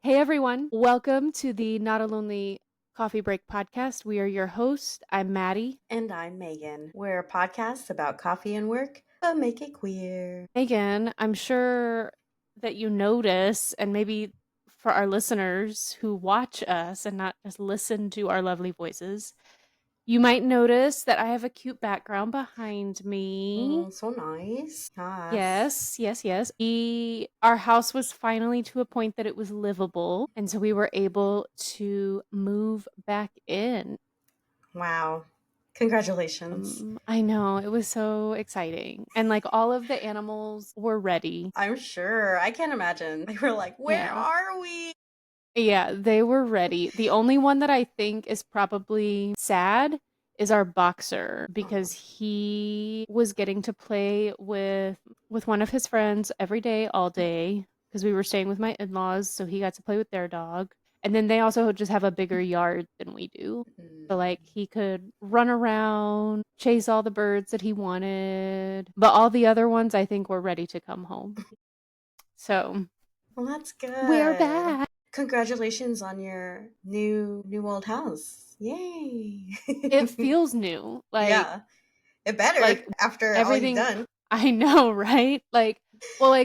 Hey everyone, welcome to the Not a Lonely Coffee Break podcast. We are your hosts. I'm Maddie. And I'm Meaghan. We're a podcast about coffee and work, but make it queer. Meaghan, I'm sure that you notice, and maybe for our listeners who watch us and not just listen to our lovely voices, you might notice that I have a cute background behind me. Oh, so nice. Yes. Our house was finally to a point that it was livable, and so we were able to move back in. Wow. Congratulations. I know, it was so exciting. And like all of the animals were ready. I'm sure. I can't imagine. They were like, where Yeah. are we? Yeah, they were ready. The only one that I think is probably sad is our boxer because Oh. he was getting to play with one of his friends every day all day because we were staying with my in-laws, so he got to play with their dog. And then they also just have a bigger yard than we do. So like he could run around, chase all the birds that he wanted. But all the other ones I think were ready to come home. So Well, that's we're good. back. Congratulations on your new old house. Yay. It feels new. Yeah. It better Like after all you've everything done. I know, right? Like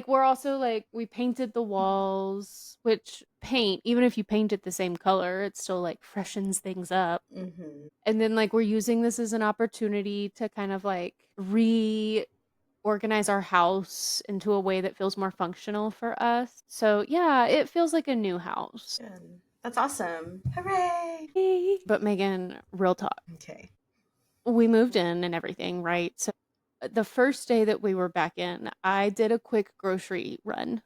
we're also like we painted the walls, which paint, even if you paint it the same color, it still like freshens things up. Mm-hmm. And then like we're using this as an opportunity to kind of like reorganize our house into a way that feels more functional for us. So yeah, it feels like a new house. Good. That's awesome. Hooray. But Meaghan, real talk. Okay. We moved in and everything, right? So the first day that we were back in, I did a quick grocery run.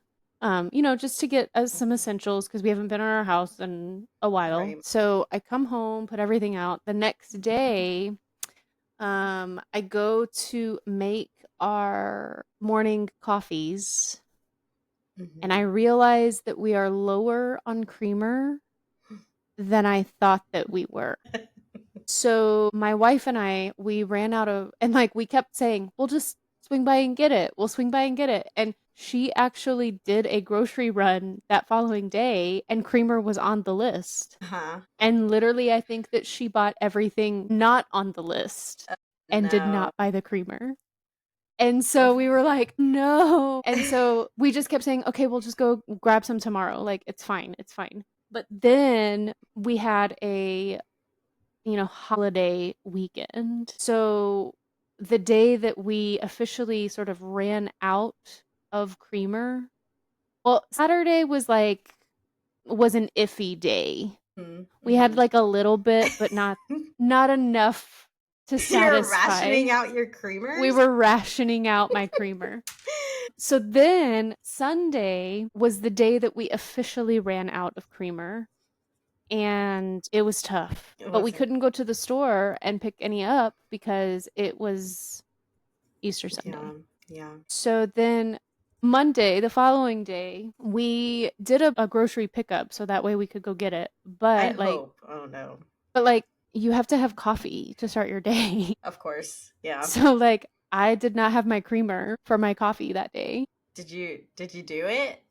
Just to get us some essentials because we haven't been in our house in a while. Right. So I come home, put everything out. The next day, I go to make our morning coffees, and I Mm-hmm. realize that we are lower on creamer than I thought that we were. So my wife and I, we ran out of, and like we kept saying, we'll just swing by and get it. We'll swing by and get it. And she actually did a grocery run that following day, and creamer was on the list. Uh-huh. And literally, I think that she bought everything not on the list and did No. not buy the creamer. And Oh. so we were like, no. And so we just kept saying, okay, we'll just go grab some tomorrow. Like, it's fine. It's fine. But then we had a holiday weekend. So the day that we officially sort of ran out of creamer, well, Saturday was an iffy day. We had Mm-hmm. like a little bit, but not enough to You're satisfy. rationing out your We creamers? were rationing out my creamer. So then Sunday was the day that we officially ran out of creamer, and it was tough. It But we wasn't. couldn't go to the store and pick any up because it was Easter Yeah. Sunday. Yeah. So then Monday, the following day, we did a grocery pickup so that way we could go get it. I But like hope. Oh no. but like you have to have coffee to start your day. Of course. Yeah. So like I did not have my creamer for my coffee that day. Did you do it?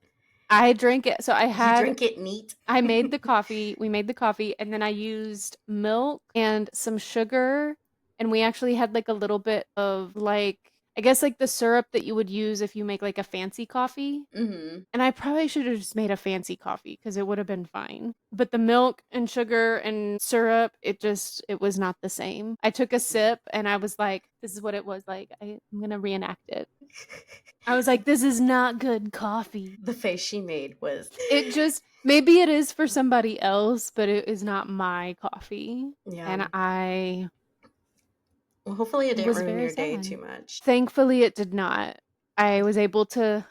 I drank it. So Did you drink it neat? I made the coffee, we made the coffee, and then I used milk and some sugar, and we actually had like a little bit of like I guess like the syrup that you would use if you make like a fancy coffee. Mm-hmm. And I probably should have just made a fancy coffee because it would have been fine. But the milk and sugar and syrup, it was not the same. I took a sip and I was like, this is what it was like. I'm gonna reenact it. I was like, this is not good coffee. The face she made was It just maybe it is for somebody else, but it is not my coffee. yeah. And I Well, hopefully it didn't was ruin very your day too sad. much. Thankfully it did not. I was able to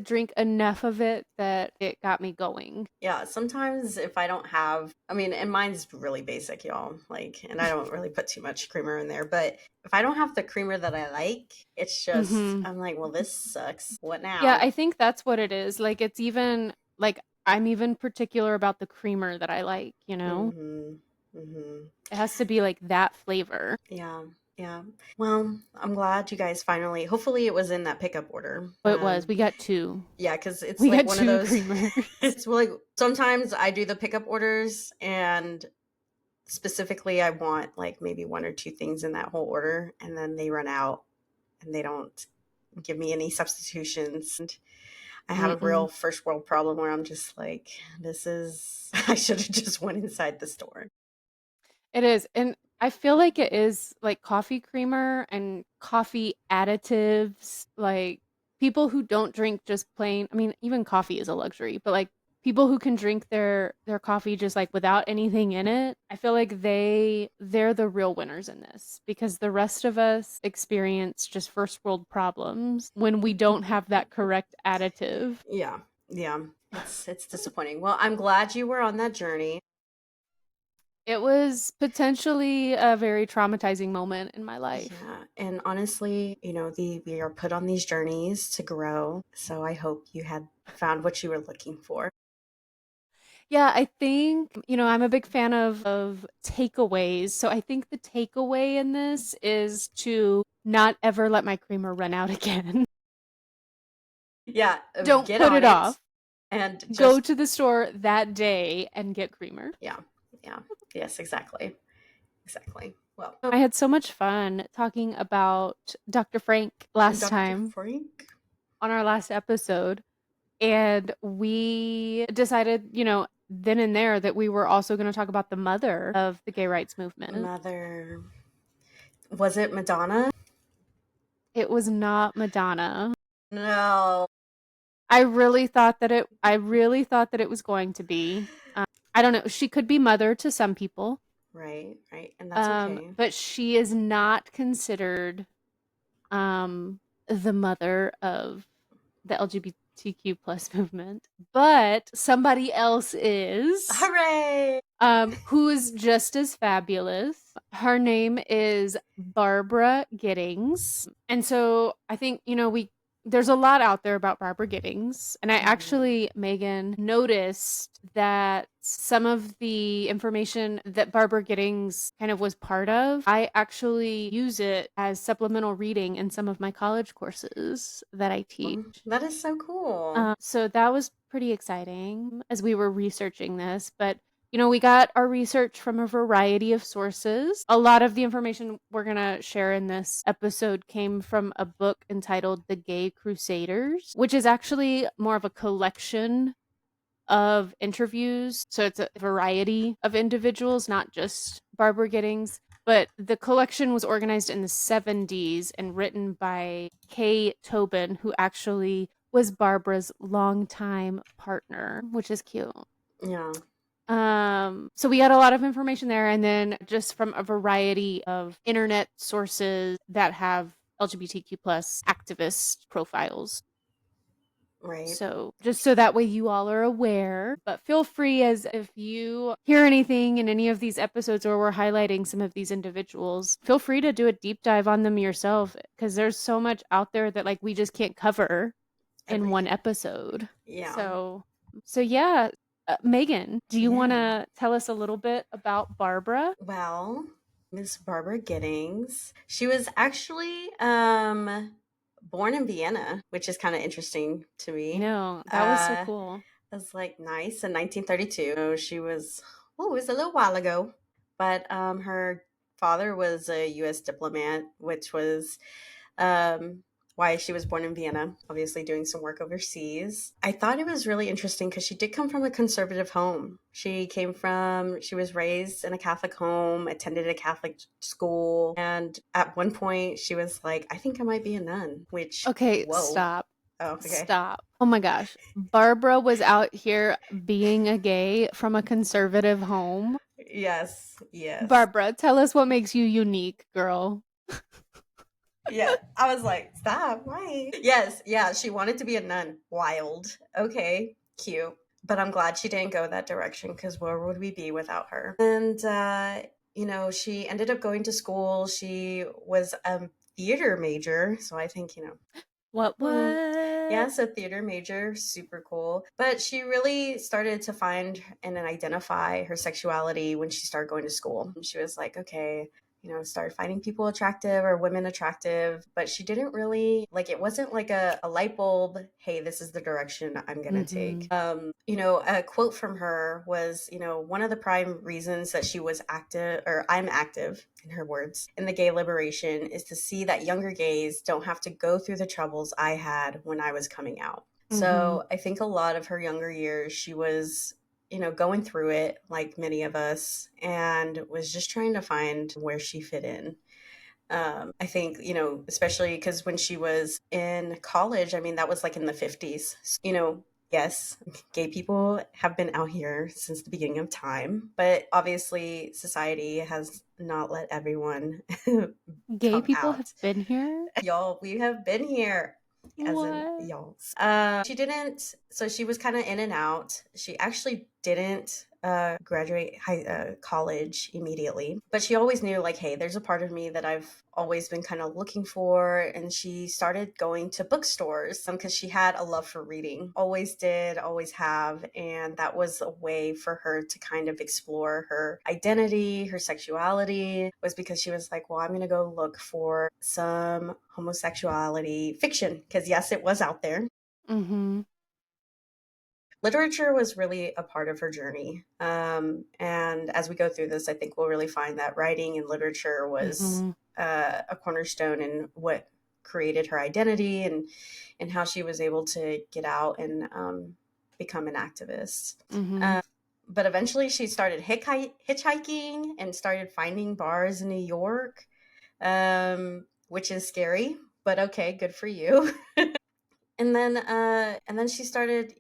drink enough of it that it got me going. Yeah, sometimes if I don't have, I mean, and mine's really basic, y'all, like, and I don't really put too much creamer in there, but if I don't have the creamer that I like, it's just, Mhm. I'm like, well, this sucks. What Yeah, now? I think that's what it is. Like it's even like I'm even particular about the creamer that I like, you know? Mm-hmm. Mm-hmm. It has to be like that flavor. Yeah. Yeah. Well, I'm glad you guys finally, hopefully it was in that pickup order. Oh, it was. We got two. Yeah, because it's We like got one of two those, creamers. it's like sometimes I do the pickup orders and specifically I want like maybe one or two things in that whole order and then they run out and they don't give me any substitutions. And I have a real Mm-mm. first world problem where I'm just like, this is, I should have just went inside the store. It is. And I feel like it is like coffee creamer and coffee additives. Like people who don't drink just plain, I mean, even coffee is a luxury, but like people who can drink their coffee just like without anything in it, I feel like they're the real winners in this because the rest of us experience just first world problems when we don't have that correct additive. Yeah. Yeah. It's disappointing. Well, I'm glad you were on that journey. It was potentially a very traumatizing moment in my life. Yeah, and honestly, we are put on these journeys to grow. So I hope you had found what you were looking for. Yeah, I think, I'm a big fan of takeaways. So I think the takeaway in this is to not ever let my creamer run out again. Yeah, Don't get put on it it off. and Go just to the store that day and get creamer. yeah, yeah, yes, exactly, exactly. Well, I had so much fun talking about Dr. Frank last Dr. time Frank. on our last episode. And we decided, then and there that we were also going to talk about the mother of the gay rights movement. Mother, was it Madonna? It was not Madonna. No. I really thought that it was going to be. I don't know. She could be mother to some people. Right, right, and that's okay. But she is not considered the mother of the LGBTQ plus movement. But somebody else is. Hooray! Who is just as fabulous. Her name is Barbara Gittings. And so I think, there's a lot out there about Barbara Gittings. And I Mhm. actually, Meaghan, noticed that some of the information that Barbara Gittings kind of was part of, I actually use it as supplemental reading in some of my college courses that I teach. Well, that is so cool. So that was pretty exciting as we were researching this. But, we got our research from a variety of sources. A lot of the information we're going to share in this episode came from a book entitled The Gay Crusaders, which is actually more of a collection of interviews. So it's a variety of individuals, not just Barbara Gittings. But the collection was organized in the 70s and written by Kay Tobin, who actually was Barbara's longtime partner, which is cute. Yeah, So we had a lot of information there, and then just from a variety of internet sources that have LGBTQ plus activist profiles. right. So just so that way you all are aware, but feel free as if you hear anything in any of these episodes or we're highlighting some of these individuals, feel free to do a deep dive on them yourself because there's so much out there that like we just can't cover in one Everything. episode. Yeah. So yeah, Meaghan, do you want Yeah. to tell us a little bit about Barbara? Well, Miss Barbara Gittings. She was actually born in Vienna, which is kind of interesting to I me. know, that was so Uh cool. was like nice in 1932. So she was it was a little while ago. But her father was a US diplomat, which was um, why she was born in Vienna, obviously doing some work overseas. I thought it was really interesting because she did come from a conservative home. She was raised in a Catholic home, attended a Catholic school, and at one point she was like, I think I might be a nun, which, Okay, whoa. stop. Oh, okay. Stop. Oh my gosh. Barbara was out here being a gay from a conservative home. Yes, yes. Barbara, tell us what makes you unique, girl. Yeah, I was like, stop, why? Yes, yeah, she wanted to be a nun. Wild. Okay, cute. But I'm glad she didn't go that direction because where would we be without her? And, she ended up going to school. She was a theater major. So I think, What? yeah, so theater major, super cool. But she really started to find and then identify her sexuality when she started going to school. She was like, okay, started finding people attractive or women attractive, but she didn't really like it wasn't like a light bulb, hey, this is the direction I'm gonna take. Mhm. A quote from her was, one of the prime reasons that she was active, or I'm active, in her words, in the gay liberation is to see that younger gays don't have to go through the troubles I had when I was coming out. Mhm. So I think a lot of her younger years, she was going through it like many of us and was just trying to find where she fit in. I think, especially because when she was in college, I mean, that was like in the 50s. Yes, gay people have been out here since the beginning of time, but obviously society has not let everyone Gay come people have out. been here? Y'all, we have been here, as in What? y'all. She didn't, so she was kind of in and out. She actually didn't graduate college immediately, but she always knew, like, hey, there's a part of me that I've always been kind of looking for. And she started going to bookstores because she had a love for reading, always did, always have. And that was a way for her to kind of explore her identity, her sexuality, was because she was like, well, I'm going to go look for some homosexuality fiction, because yes, it was out there. Mhm. Literature was really a part of her journey. And as we go through this, I think we'll really find that writing and literature was Mhm. a cornerstone in what created her identity, and how she was able to get out and become an activist. Mhm. But eventually she started hitchhiking and started finding bars in New York, which is scary, but okay, good for you. And then she started,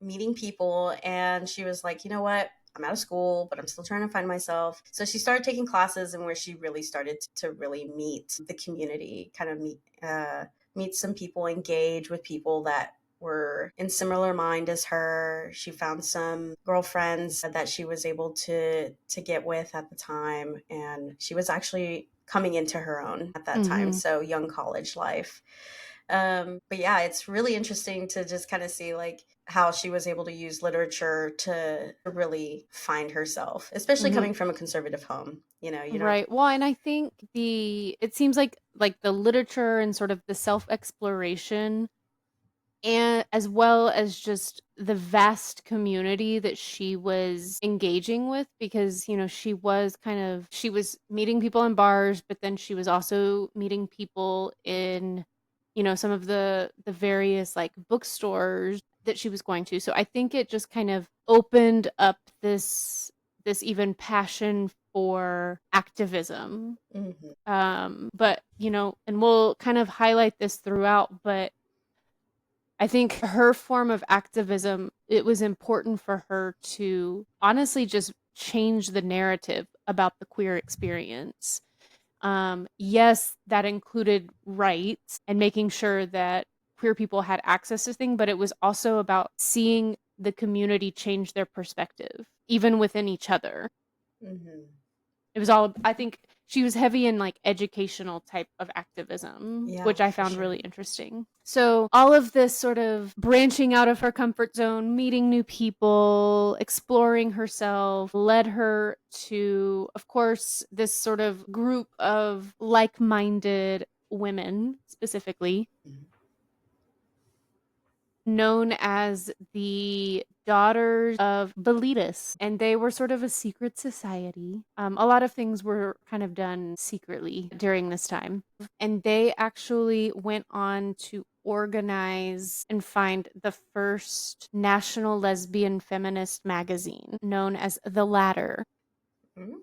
meeting people, and she was like, you know what? I'm out of school, but I'm still trying to find myself. So she started taking classes, and where she really started to really meet the community, kind of meet some people, engage with people that were in similar mind as her. She found some girlfriends that she was able to get with at the time, and she was actually coming into her own at that time. Mhm. So young college life. But yeah, it's really interesting to just kind of see like how she was able to use literature to really find herself, especially Mhm. coming from a conservative home. You don't. Right. Well, and I think it seems like the literature and sort of the self-exploration, and as well as just the vast community that she was engaging with, because she was meeting people in bars, but then she was also meeting people in some of the various like bookstores that she was going to. So I think it just kind of opened up this even passion for activism. Hmm. But and we'll kind of highlight this throughout, but I think her form of activism, it was important for her to honestly just change the narrative about the queer experience. Yes, that included rights and making sure that queer people had access to things, but it was also about seeing the community change their perspective, even within each other. Hmm. It was all, I think she was heavy in like educational type of activism, Yeah, which I for found sure. really interesting. So, all of this sort of branching out of her comfort zone, meeting new people, exploring herself, led her to, of course, this sort of group of like minded women, specifically Mhm. known as the Daughters of Bilitis, and they were sort of a secret society. A lot of things were kind of done secretly during this time, and they actually went on to organize and find the first national lesbian feminist magazine known as The Ladder. Mm.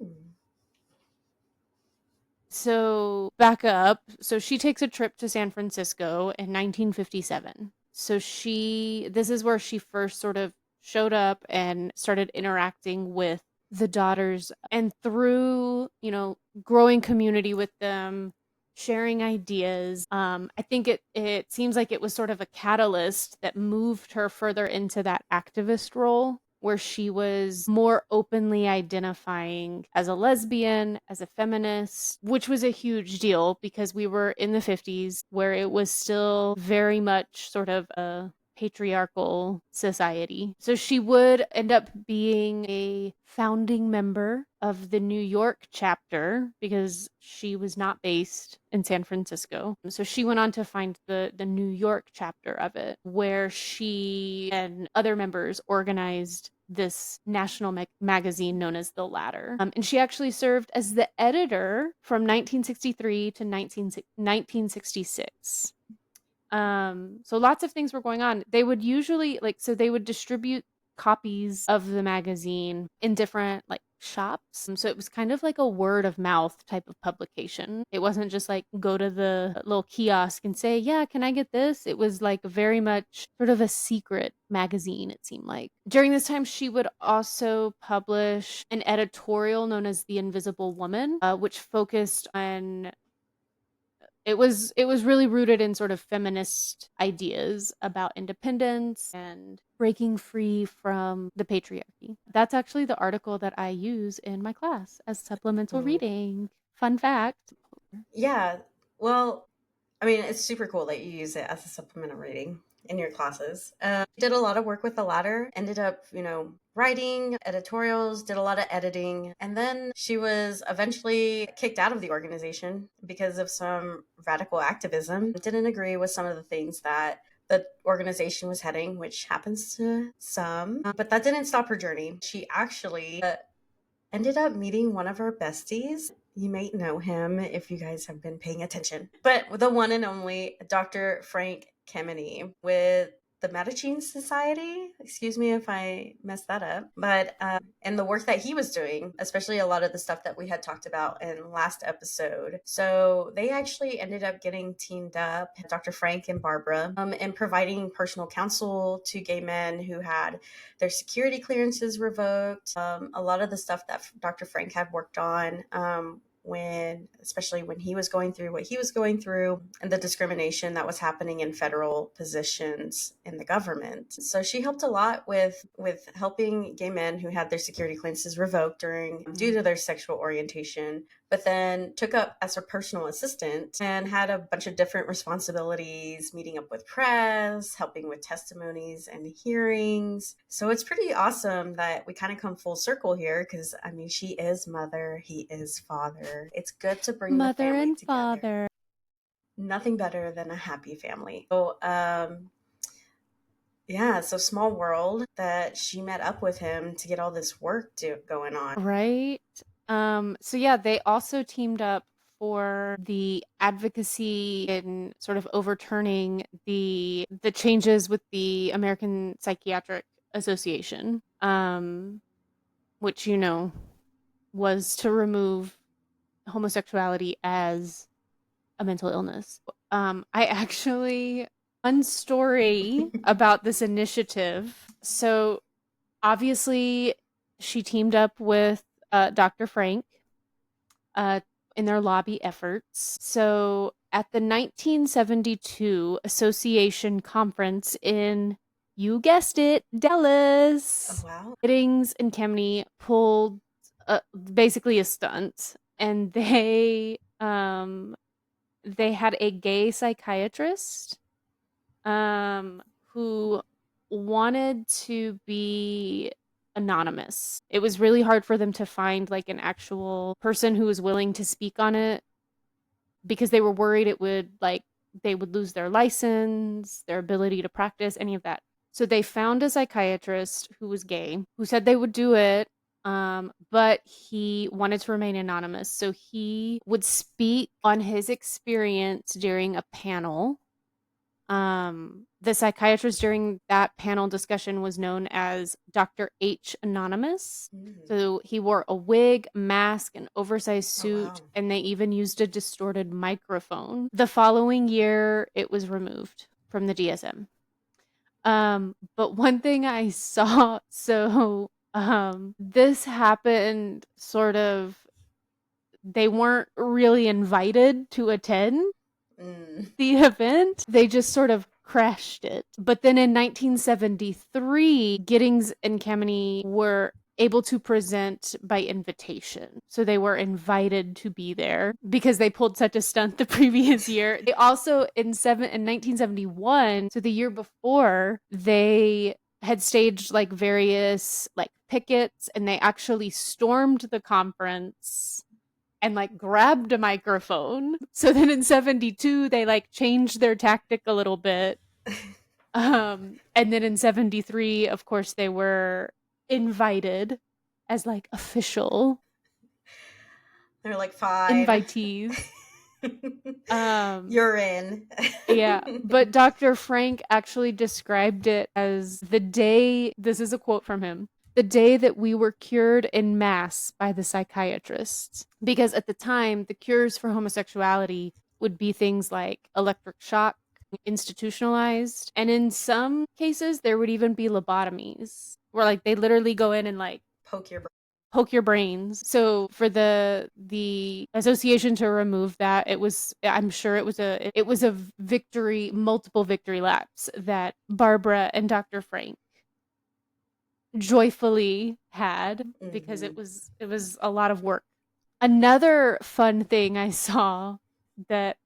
So, back up. So, she takes a trip to San Francisco in 1957. So, this is where she first sort of showed up and started interacting with the daughters. And through, growing community with them, sharing ideas, I think it seems like it was sort of a catalyst that moved her further into that activist role, where she was more openly identifying as a lesbian, as a feminist, which was a huge deal because we were in the 50s where it was still very much sort of a patriarchal society. So she would end up being a founding member of the New York chapter because she was not based in San Francisco. So she went on to find the New York chapter of it, where she and other members organized this national magazine known as The Ladder. And she actually served as the editor from 1963 to 1966. So lots of things were going on. They would usually they would distribute copies of the magazine in different shops. So it was kind of like a word of mouth type of publication. It wasn't just like go to the little kiosk and say, "Yeah, can I get this?" It was like very much sort of a secret magazine, it seemed like. During this time, she would also publish an editorial known as The Invisible Woman, which focused on it was really rooted in sort of feminist ideas about independence and breaking free from the patriarchy. That's actually the article that I use in my class as supplemental Mm. reading. Fun fact. Yeah. Well, I mean, it's super cool that you use it as a supplemental reading in your classes. Did a lot of work with the latter, ended up, writing editorials, did a lot of editing. And then she was eventually kicked out of the organization because of some radical activism. Didn't agree with some of the things that the organization was heading, which happens to some. But that didn't stop her journey. She actually ended up meeting one of our besties. You may know him if you guys have been paying attention, but the one and only Dr. Frank Kameny with the Mattachine Society. Excuse me if I messed that up, but and the work that he was doing, especially a lot of the stuff that we had talked about in last episode. So they actually ended up getting teamed up, Dr. Frank and Barbara, and providing personal counsel to gay men who had their security clearances revoked. A lot of the stuff that Dr. Frank had worked on especially when he was going through what he was going through and the discrimination that was happening in federal positions in the government. So she helped a lot with helping gay men who had their security clearances revoked due to their sexual orientation, but then took up as her personal assistant and had a bunch of different responsibilities, meeting up with press, helping with testimonies and hearings. So it's pretty awesome that we kind of come full circle here because, I mean, she is mother, he is father. It's good to bring the Mother family and together. father. Nothing better than a happy family. So, yeah, so small world that she met up with him to get all this work going on. Right? So yeah, they also teamed up for the advocacy in sort of overturning the changes with the American Psychiatric Association, which was to remove homosexuality as a mental illness. I actually one story about this initiative. So obviously, she teamed up with Dr. Frank uh, in their lobby efforts. So at the 1972 Association Conference in, you guessed it, Oh, Dallas, wow. Gittings and Kameny pulled basically a stunt, and they had a gay psychiatrist who wanted to be anonymous. It was really hard for them to find like an actual person who was willing to speak on it because they were worried they would lose their license, their ability to practice, any of that. So they found a psychiatrist who was gay, who said they would do it, but he wanted to remain anonymous. So he would speak on his experience during a panel. The psychiatrist during that panel discussion was known as Dr. H. Anonymous. Mm. So he wore a wig, mask, an oversized Oh, suit, wow. and they even used a distorted microphone. The following year, it was removed from the DSM. But one thing I saw, this happened sort of, they weren't really invited to attend Mm. the event. They just sort of crashed it. But then in 1973, Gittings and Kameny were able to present by invitation. So they were invited to be there because they pulled such a stunt the previous year. They also in 1971, so the year before, they had staged like various like pickets, and they actually stormed the conference and like grabbed a microphone. So then in 72 they like changed their tactic a little bit. And then in 73, of course, they were invited as like official They're like, fine. invitees. Um, You're in. yeah, but Dr. Frank actually described it as the day, this is a quote from him, the day that we were cured in mass by the psychiatrists. Because at the time, the cures for homosexuality would be things like electric shock, institutionalized, and in some cases, there would even be lobotomies, where like they literally go in and like Poke your poke your brains. So for the association to remove that, it was, I'm sure it was a victory, multiple victory laps that Barbara and Dr. Frank joyfully had, because Mm-hmm. it was a lot of work. Another fun thing I saw that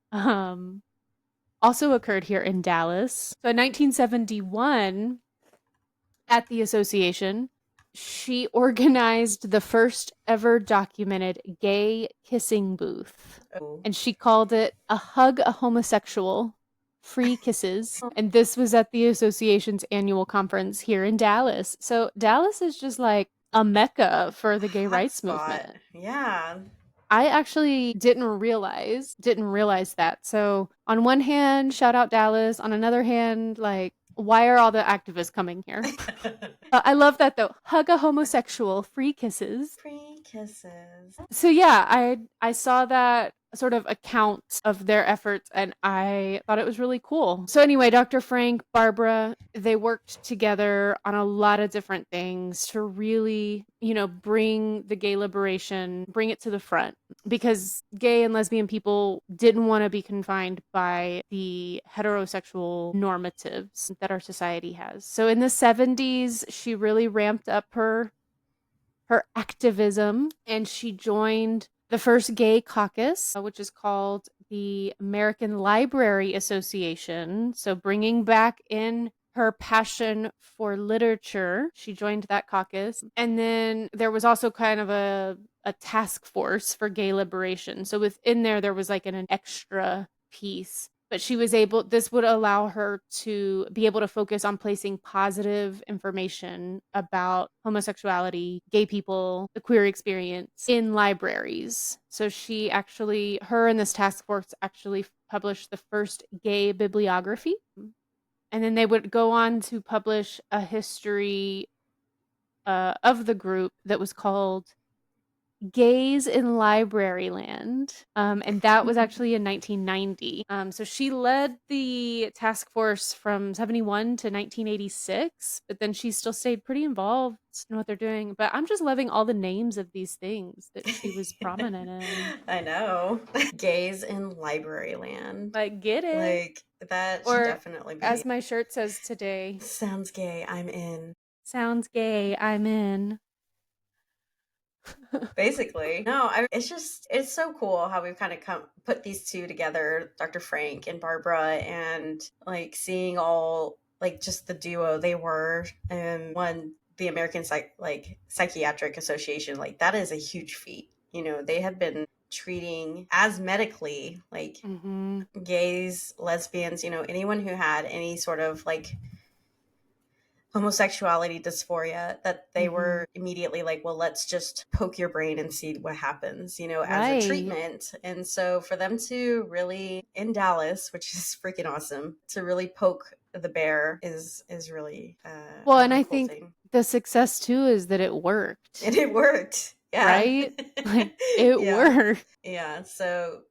also occurred here in Dallas. So in 1971, at the association, she organized the first ever documented gay kissing booth. Oh. And she called it a hug a homosexual, free kisses. And this was at the association's annual conference here in Dallas. So Dallas is just like a mecca for the gay rights Hotspot. movement. Yeah. I actually didn't realize that. So on one hand, shout out Dallas. On another hand, like, why are all the activists coming here? I love that though. Hug a homosexual, free kisses. Free kisses. So yeah, I saw that sort of account of their efforts, and I thought it was really cool. So anyway, Dr. Frank, Barbara, they worked together on a lot of different things to really, bring the gay liberation, bring it to the front, because gay and lesbian people didn't want to be confined by the heterosexual normatives that our society has. So in the 70s, she really ramped up her activism, and she joined the first gay caucus, which is called the American Library Association. So bringing back in her passion for literature, she joined that caucus. And then there was also kind of a task force for gay liberation. So within there was like an extra piece, but she was able, this would allow her to be able to focus on placing positive information about homosexuality, gay people, the queer experience in libraries. So her and this task force actually published the first gay bibliography. And then they would go on to publish a history of the group that was called Gays in Library Land. And that was actually in 1990. So she led the task force from 71 to 1986, but then she still stayed pretty involved in what they're doing. But I'm just loving all the names of these things that she was prominent in. I know. Gays in library land. Like, get it? Like, that should Or, definitely be. as my shirt says today, Sounds gay. I'm in. sounds gay, I'm in. Basically. No, it's so cool how we've kind of put these two together, Dr. Frank and Barbara, and like seeing all, like, just the duo they were, and one, the American Psychiatric Association. Like, that is a huge feat. They had been treating as medically, like, Mm-hmm. gays, lesbians, anyone who had any sort of like homosexuality dysphoria, that they Mm-hmm. were immediately like, well, let's just poke your brain and see what happens, as a Right. treatment. And so for them to really, in Dallas, which is freaking awesome, to really poke the bear is really Well, a and really I cool think thing. the success too is that it And worked, it worked. Yeah. right? Like, it Yeah. worked. Yeah. So,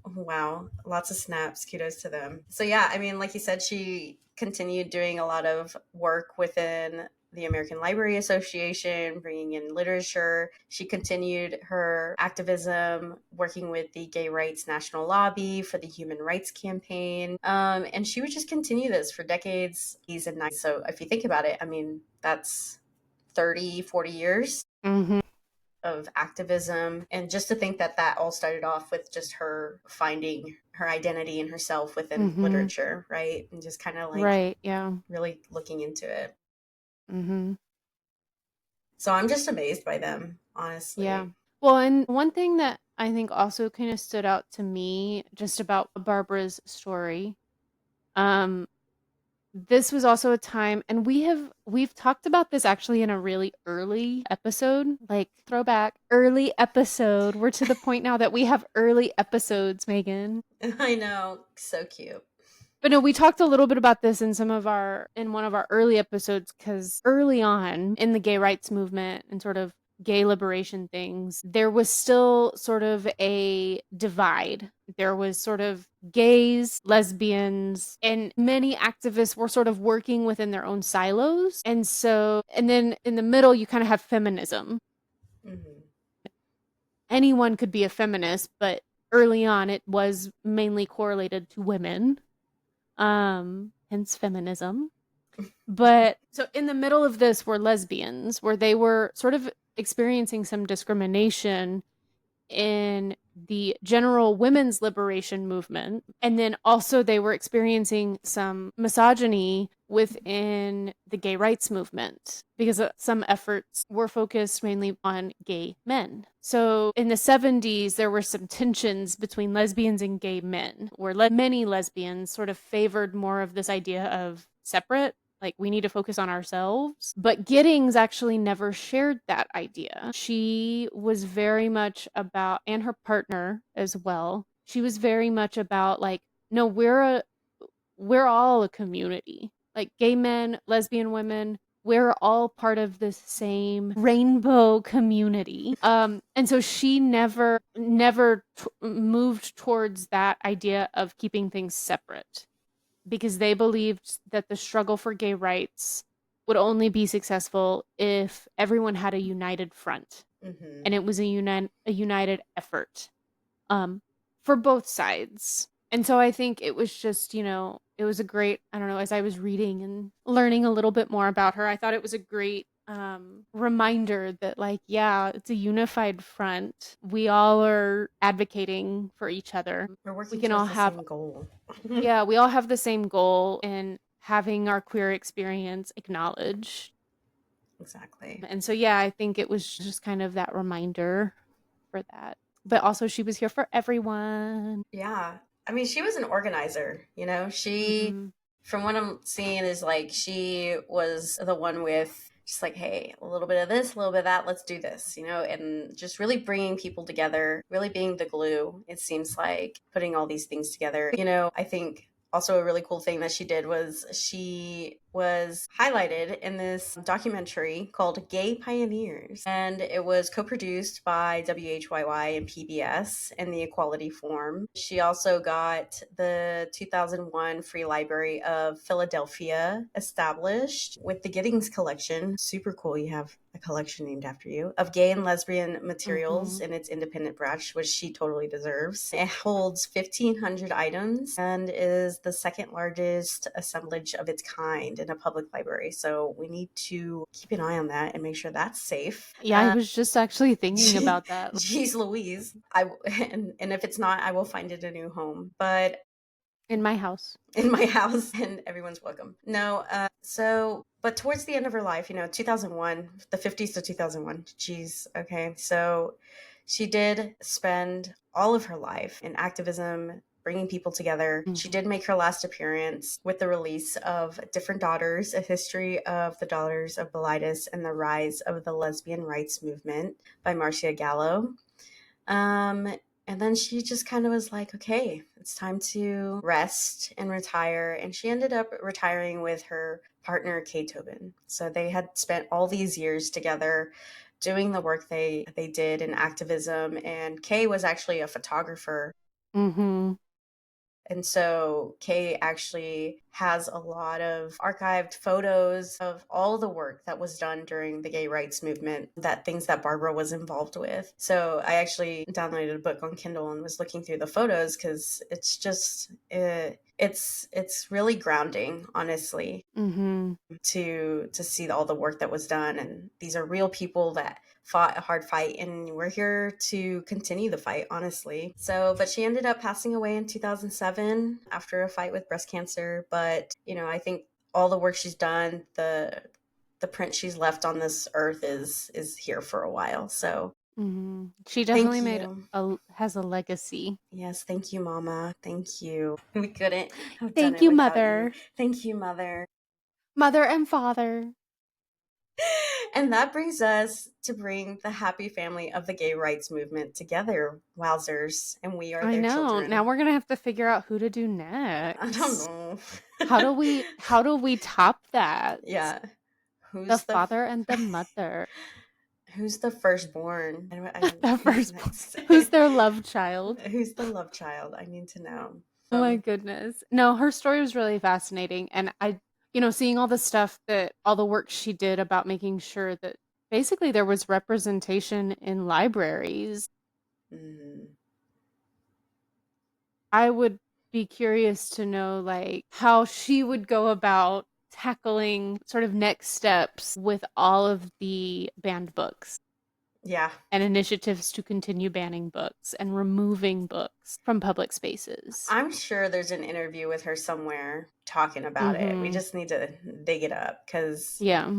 wow, lots of snaps. Kudos to them. So yeah, I mean, like you said, she continued doing a lot of work within the American Library Association, bringing in literature. She continued her activism, working with the Gay Rights National Lobby for the Human Rights Campaign. And she would just continue this for decades, and nights. So if you think about it, I mean, that's 30, 40 years Mhm. of activism. And just to think that that all started off with just her finding her identity and herself within Mhm. literature, right? And just kind of like Right, yeah. really looking into it. Mhm. So I'm just amazed by them, Yeah. honestly. Well, and one thing that I think also kind of stood out to me just about Barbara's story, um, this was also a time, and we've talked about this actually in a really early episode, like throwback, early episode. We're to the point now that we have early episodes, Megan. I know, so cute. But no, we talked a little bit about this in one of our early episodes, because early on in the gay rights movement and sort of gay liberation things, there was still sort of a divide. There was sort of gays, lesbians, and many activists were sort of working within their own silos. And then in the middle, you kind of have feminism. Hmm. Anyone could be a feminist, but early on, it was mainly correlated to women, hence feminism. But so in the middle of this were lesbians, where they were sort of experiencing some discrimination in the general women's liberation movement. And then also they were experiencing some misogyny within the gay rights movement, because some efforts were focused mainly on gay men. So in the 70s, there were some tensions between lesbians and gay men, where many lesbians sort of favored more of this idea of separate, like we need to focus on ourselves. But Gittings actually never shared that idea. She was very much about, and her partner as well, she was very much about like, no, we're all a community. Like gay men, lesbian women, we're all part of this same rainbow community. And so she never moved towards that idea of keeping things separate, because they believed that the struggle for gay rights would only be successful if everyone had a united front, Hmm. and it was a united effort, um, for both sides. And so I think it was just, it was a great, I don't know, as I was reading and learning a little bit more about her, I thought it was a great reminder that, like, yeah, it's a unified front. We all are advocating for each other. We're We working can towards all the have, same goal. yeah, we all have the same goal in having our queer experience acknowledged. Exactly. And so, yeah, I think it was just kind of that reminder for that. But also, she was here for everyone. Yeah. I mean, she was an organizer, you know? She, Hmm. from what I'm seeing, is like she was the one with just like, hey, a little bit of this, a little bit of that, let's do this, you know? And just really bringing people together, really being the glue, it seems like, putting all these things together. You know, I think also a really cool thing that she did was she was highlighted in this documentary called Gay Pioneers, and it was co-produced by WHYY and PBS and the Equality Forum. She also got the 2001 Free Library of Philadelphia established with the Gittings collection. Super cool, you have a collection named after you, of gay and lesbian materials Hmm. in its independent branch, which she totally deserves. It holds 1,500 items and is the second largest assemblage of its kind in a public library. So we need to keep an eye on that and make sure that's safe. Yeah, I was just actually thinking about that. Jeez Louise. And if it's not, I will find it a new home. But In my house. in my house, and everyone's welcome. No, but towards the end of her life, you know, 2001, the 50s to 2001. Geez, okay. So she did spend all of her life in activism, bringing people together. She Hmm. did make her last appearance with the release of Different Daughters, a history of the Daughters of Bilitis and the rise of the lesbian rights movement by Marcia Gallo. Um, and then she just kind of was like, okay, it's time to rest and retire. And she ended up retiring with her partner, Kay Tobin. So they had spent all these years together doing the work they did in activism. And Kay was actually a photographer. Hmm. And so Kay actually has a lot of archived photos of all the work that was done during the gay rights movement, that things that Barbara was involved with. So I actually downloaded a book on Kindle and was looking through the photos because it's just it's really grounding, honestly, to see all the work that was done. And these are real people that fought a hard fight, and we're here to continue the fight, honestly. So, but she ended up passing away in 2007 after a fight with breast cancer. But, I think all the work she's done, the print she's left on this earth is here for a while. So She thank definitely you. has a legacy. Yes, thank you, Mama. Thank you. We couldn't have done Thank it you, without you. Mother. Thank you, Mother. Mother and Father. And that brings us to bring the happy family of the gay rights movement together. Wowzers. And we are I their know. Now children. we're gonna have to figure out who to do I don't next. know. How do we top that? Yeah. The Who's the father and the mother. who's the firstborn? The Who's first next? who's their love child. Who's the love child? I need to know. Oh my goodness. No, her story was really fascinating. And seeing all the stuff all the work she did about making sure that basically there was representation in libraries. Mm, I would be curious to know, like, how she would go about tackling sort of next steps with all of the banned books yeah. and initiatives to continue banning books and removing books from public spaces. I'm sure there's an interview with her somewhere talking about it. We Mm-hmm. just need to dig it up because, Yeah.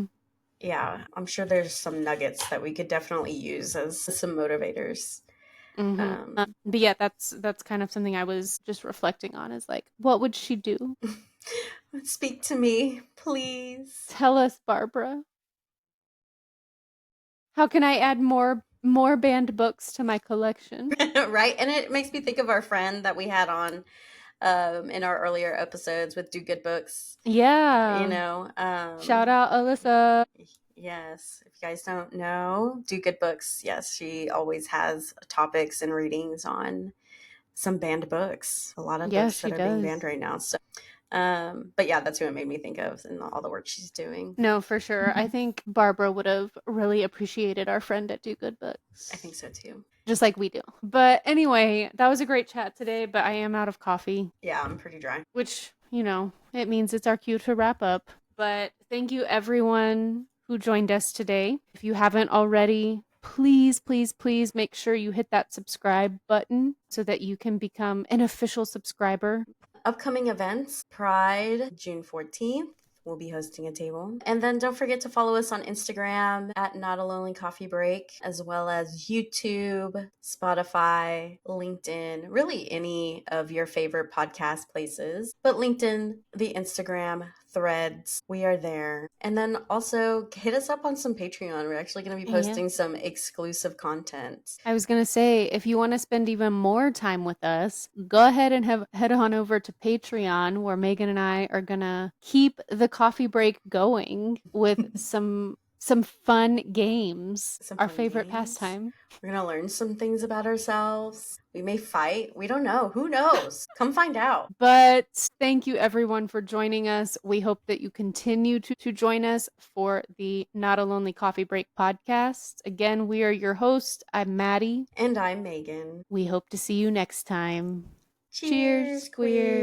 yeah, I'm sure there's some nuggets that we could definitely use as some motivators. Mm-hmm. But yeah, that's kind of something I was just reflecting on, is like, what would she do? Speak to me, please. Tell us, Barbara. How can I add more banned books to my collection? Right? And it makes me think of our friend that we had on in our earlier episodes with Do Good Books. You Yeah. know, Shout out Alyssa. yes, if you guys don't know, Do Good Books, yes, she always has topics and readings on some banned books, a lot of Yeah, books she that are being does. banned right now. So, but yeah, that's who it made me think of and all the work she's doing. No, for sure. I think Barbara would have really appreciated our friend at Do Good I think Books, so too. just like we do. But anyway, that was a great chat today, but I am out of coffee, Yeah, I'm pretty dry. which, it means it's our cue to wrap up. But thank you, everyone who joined us today. If you haven't already, please, please, please make sure you hit that subscribe button so that you can become an official subscriber. Upcoming events: Pride, June 14th. We'll be hosting a table. And then don't forget to follow us on Instagram at Not a Lonely Coffee Break, as well as YouTube, Spotify, LinkedIn, really any of your favorite podcast places. But LinkedIn, the Instagram, Threads, we are there. And then also hit us up on some Patreon. We're actually going to be Yeah. posting some exclusive content. I was going to say, if you want to spend even more time with us, go ahead and head on over to Patreon, where Meaghan and I are going to keep the coffee break going with some fun games, Some our fun favorite games. pastime. We're going to learn some things about ourselves. We may fight. We don't know. Who knows? Come find out. But thank you, everyone, for joining us. We hope that you continue to join us for the Not a Lonely Coffee Break podcast. Again, we are your host. I'm Maddie. And I'm Meaghan. We hope to see you next time. Cheers, Cheers, queer. queer.